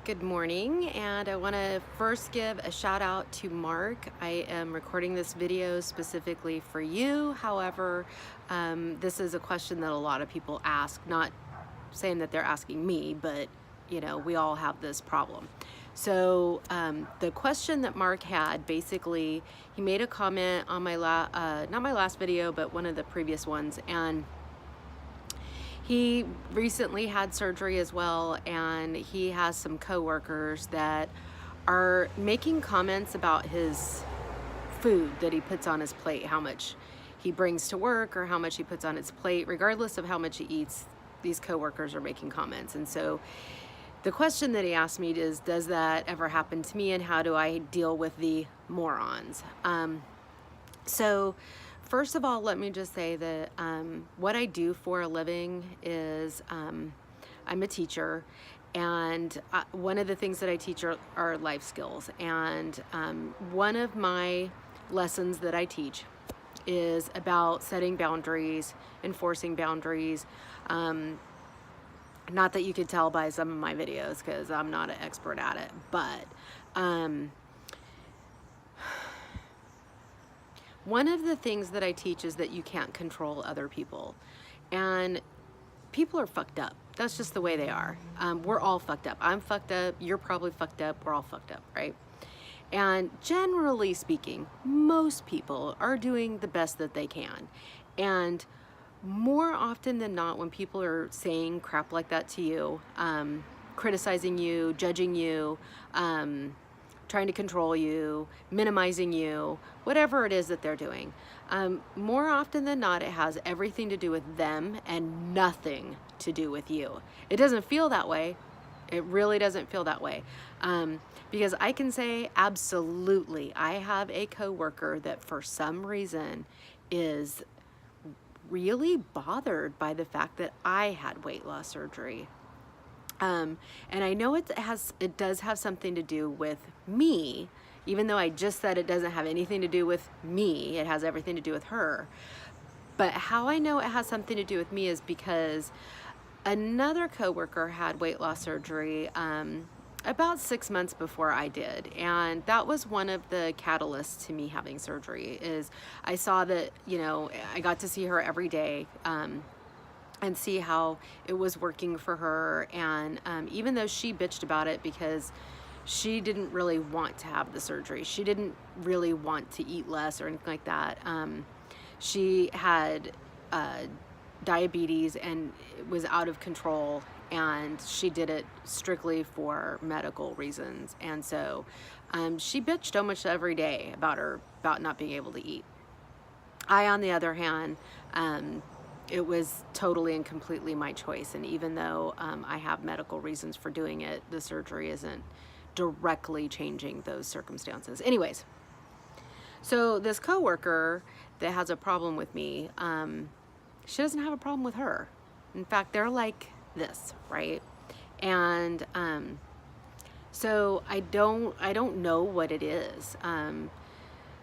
Good morning, and I want to first give a shout out to Mark. I am recording this video specifically for you. However, this is a question that a lot of people ask, not saying that they're asking me, but we all have this problem. So the question that Mark had, basically, he made a comment on my not my last video, but one of the previous ones, and he recently had surgery as well, and he has some coworkers that are making comments about his food that he puts on his plate, how much he brings to work or how much he puts on his plate. Regardless of how much he eats, these coworkers are making comments. And so the question that he asked me is, does that ever happen to me, and how do I deal with the morons? So first of all, let me just say that what I do for a living is I'm a teacher, and one of the things that I teach are life skills. And one of my lessons that I teach is about setting boundaries, enforcing boundaries. Not that you could tell by some of my videos, because I'm not an expert at it, but one of the things that I teach is that you can't control other people, and people are fucked up. That's just the way they are. We're all fucked up. I'm fucked up. You're probably fucked up. We're all fucked up, right? And generally speaking, most people are doing the best that they can. And more often than not, when people are saying crap like that to you, criticizing you, judging you, trying to control you, minimizing you, whatever it is that they're doing, more often than not, it has everything to do with them and nothing to do with you. It doesn't feel that way. It really doesn't feel that way. Because I can say absolutely, I have a coworker that for some reason is really bothered by the fact that I had weight loss surgery. And I know it does have something to do with me, even though I just said it doesn't have anything to do with me. It has everything to do with her. But how I know it has something to do with me is because another coworker had weight loss surgery about 6 months before I did, and that was one of the catalysts to me having surgery. Is I saw that I got to see her every day, and see how it was working for her. And even though she bitched about it because she didn't really want to have the surgery, she didn't really want to eat less or anything like that. She had diabetes and it was out of control, and she did it strictly for medical reasons. And so she bitched almost every day about not being able to eat. I, on the other hand, it was totally and completely my choice. And even though I have medical reasons for doing it, the surgery isn't directly changing those circumstances. Anyways, so this coworker that has a problem with me, she doesn't have a problem with her. In fact, they're like this, right? And so I don't know what it is.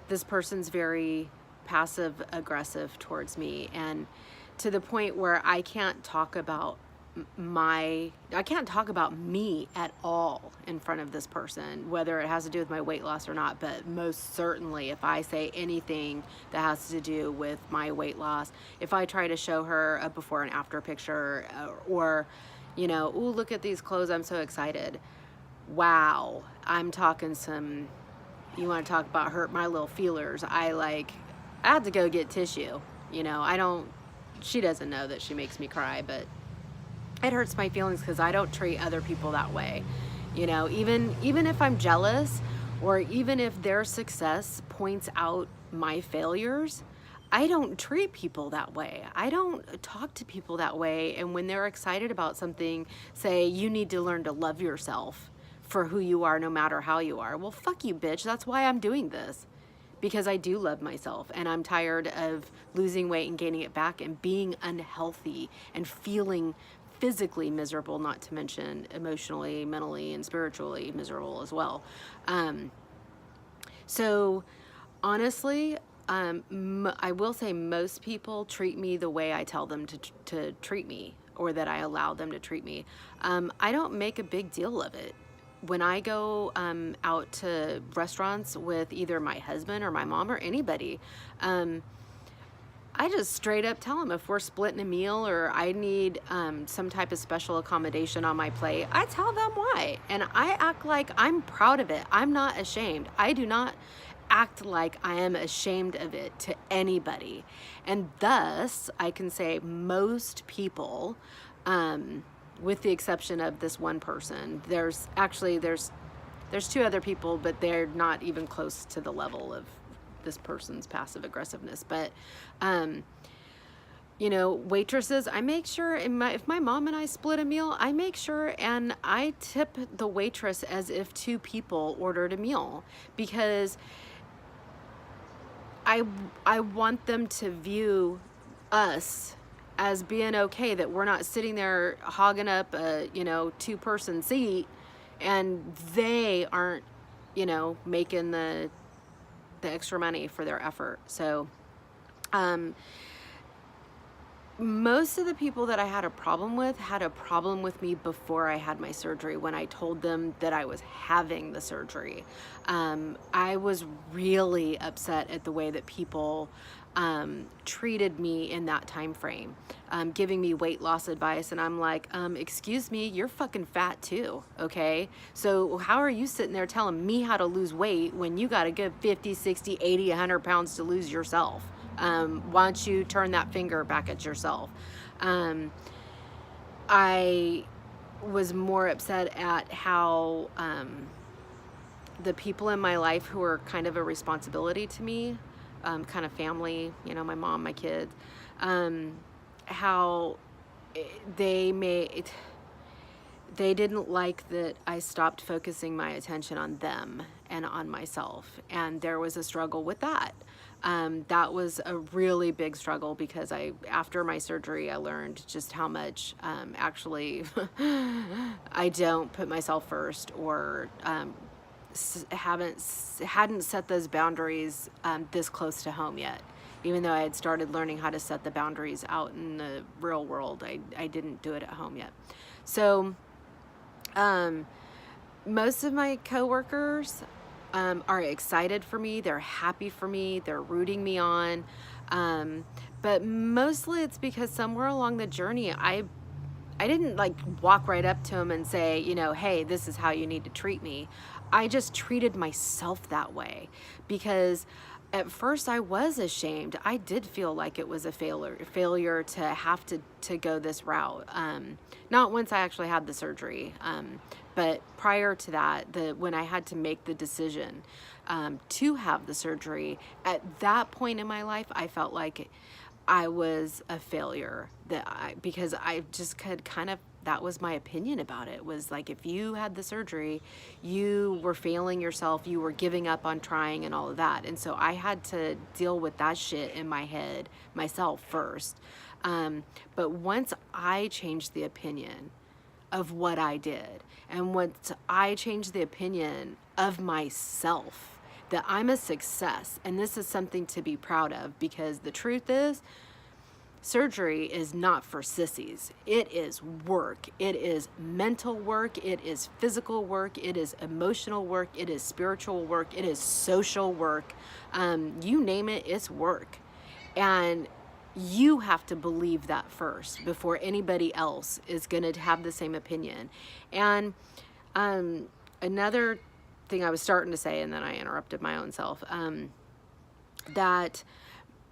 This person's very passive aggressive towards me, and to the point where I can't talk about me at all in front of this person, whether it has to do with my weight loss or not. But most certainly, if I say anything that has to do with my weight loss, if I try to show her a before and after picture, or ooh, look at these clothes, I'm so excited. Wow, I'm talking some, you want to talk about hurt my little feelers. I had to go get tissue. She doesn't know that she makes me cry, but it hurts my feelings because I don't treat other people that way. Even if I'm jealous, or even if their success points out my failures, I don't treat people that way. I don't talk to people that way. And when they're excited about something, say, you need to learn to love yourself for who you are, no matter how you are. Well, fuck you, bitch. That's why I'm doing this. Because I do love myself, and I'm tired of losing weight and gaining it back and being unhealthy and feeling physically miserable, not to mention emotionally, mentally, and spiritually miserable as well. So honestly, I will say most people treat me the way I tell them to treat me, or that I allow them to treat me. I don't make a big deal of it. when I go out to restaurants with either my husband or my mom or anybody, I just straight up tell them if we're splitting a meal or I need some type of special accommodation on my plate, I tell them why. And I act like I'm proud of it. I'm not ashamed. I do not act like I am ashamed of it to anybody. And thus, I can say most people, with the exception of this one person, there's two other people, but they're not even close to the level of this person's passive aggressiveness. But you know, waitresses, I make sure if my mom and I split a meal, I make sure and I tip the waitress as if two people ordered a meal, because I want them to view us as being okay, that we're not sitting there hogging up a, you know, 2-person seat and they aren't, you know, making the extra money for their effort. So most of the people that I had a problem with me before I had my surgery, when I told them that I was having the surgery. I was really upset at the way that people treated me in that time frame, giving me weight loss advice, and I'm like, excuse me, you're fucking fat too, okay? So how are you sitting there telling me how to lose weight when you got a good 50, 60, 80, 100 pounds to lose yourself? Why don't you turn that finger back at yourself? I was more upset at how the people in my life who were kind of a responsibility to me, kind of family, you know, my mom, my kids, how they didn't like that I stopped focusing my attention on them and on myself. And there was a struggle with that. That was a really big struggle, because after my surgery, I learned just how much actually I don't put myself first, or hadn't set those boundaries this close to home yet. Even though I had started learning how to set the boundaries out in the real world, I didn't do it at home yet. So most of my coworkers are excited for me. They're happy for me. They're rooting me on. But mostly it's because somewhere along the journey, I didn't like walk right up to them and say, you know, hey, this is how you need to treat me. I just treated myself that way, because at first I was ashamed. I did feel like it was a failure to have to go this route. Not once I actually had the surgery, but prior to that, when I had to make the decision to have the surgery, at that point in my life, I felt like I was a failure, because I just could kind of, that was my opinion about it, was like, if you had the surgery, you were failing yourself, you were giving up on trying and all of that. And so I had to deal with that shit in my head myself first. But once I changed the opinion of what I did, and once I changed the opinion of myself, that I'm a success, and this is something to be proud of, because the truth is, surgery is not for sissies. It is work. It is mental work. It is physical work. It is emotional work. It is spiritual work. It is social work. You name it, it's work. And you have to believe that first before anybody else is going to have the same opinion. And another thing I was starting to say, and then I interrupted my own self, that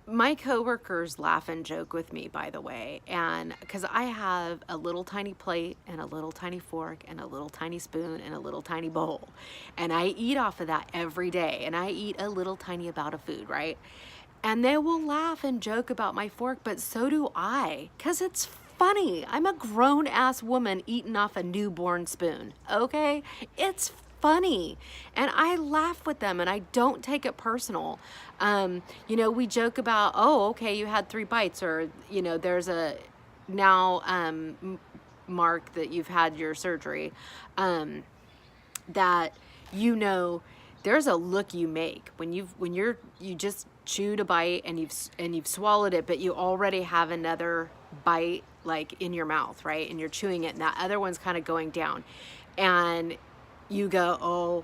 my coworkers laugh and joke with me, by the way, and because I have a little tiny plate and a little tiny fork and a little tiny spoon and a little tiny bowl, and I eat off of that every day, and I eat a little tiny amount of food, right? And they will laugh and joke about my fork, but so do I, because it's funny. I'm a grown-ass woman eating off a newborn spoon, okay? It's funny, and I laugh with them, and I don't take it personal. You know, we joke about, oh, okay, you had 3 bites, or, you know, there's a now mark that you've had your surgery, that, you know, there's a look you make when you just chewed a bite and you've swallowed it, but you already have another bite like in your mouth, right? And you're chewing it, and that other one's kind of going down, and you go, oh,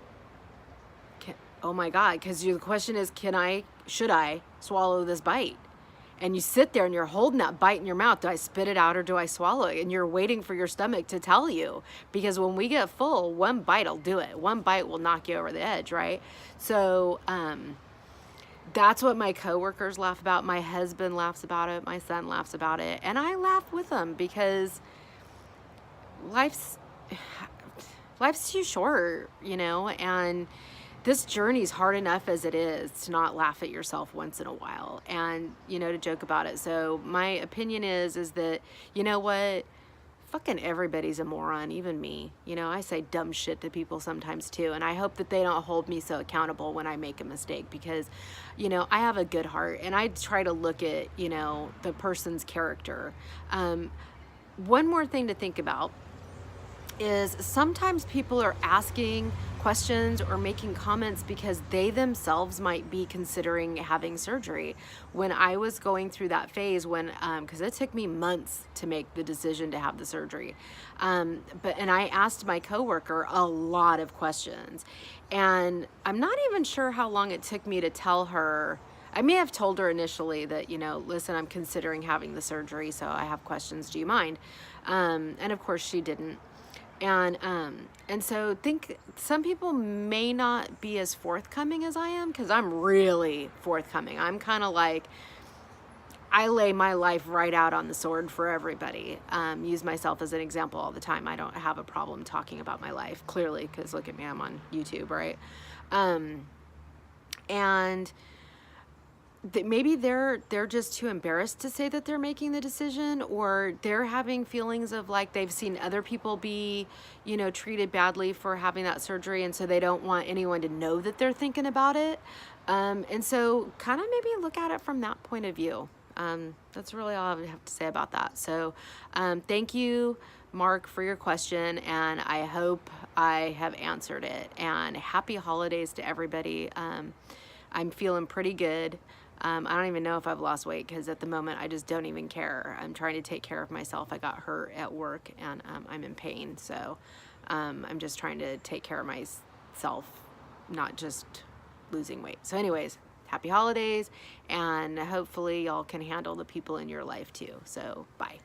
oh my God, because the question is, should I swallow this bite? And you sit there and you're holding that bite in your mouth. Do I spit it out or do I swallow it? And you're waiting for your stomach to tell you. Because when we get full, one bite will do it. One bite will knock you over the edge, right? So that's what my coworkers laugh about. My husband laughs about it. My son laughs about it. And I laugh with them because life's too short, and this journey's hard enough as it is to not laugh at yourself once in a while and, to joke about it. So my opinion is that, you know what? Fucking everybody's a moron, even me. I say dumb shit to people sometimes too. And I hope that they don't hold me so accountable when I make a mistake because, I have a good heart and I try to look at, the person's character. One more thing to think about is sometimes people are asking questions or making comments because they themselves might be considering having surgery. When I was going through that phase because it took me months to make the decision to have the surgery. And I asked my coworker a lot of questions, and I'm not even sure how long it took me to tell her. I may have told her initially that, listen, I'm considering having the surgery, so I have questions. Do you mind? And of course she didn't. And so some people may not be as forthcoming as I am because I'm really forthcoming. I'm kind of like, I lay my life right out on the sword for everybody. Use myself as an example all the time. I don't have a problem talking about my life, clearly, because look at me, I'm on YouTube, right? And maybe they're just too embarrassed to say that they're making the decision, or they're having feelings of like they've seen other people be, treated badly for having that surgery, and so they don't want anyone to know that they're thinking about it. And so kind of maybe look at it from that point of view. That's really all I have to say about that. So thank you, Mark, for your question, and I hope I have answered it. And happy holidays to everybody. I'm feeling pretty good. I don't even know if I've lost weight because at the moment I just don't even care. I'm trying to take care of myself. I got hurt at work and I'm in pain. So I'm just trying to take care of myself, not just losing weight. So anyways, happy holidays, and hopefully y'all can handle the people in your life too. So bye.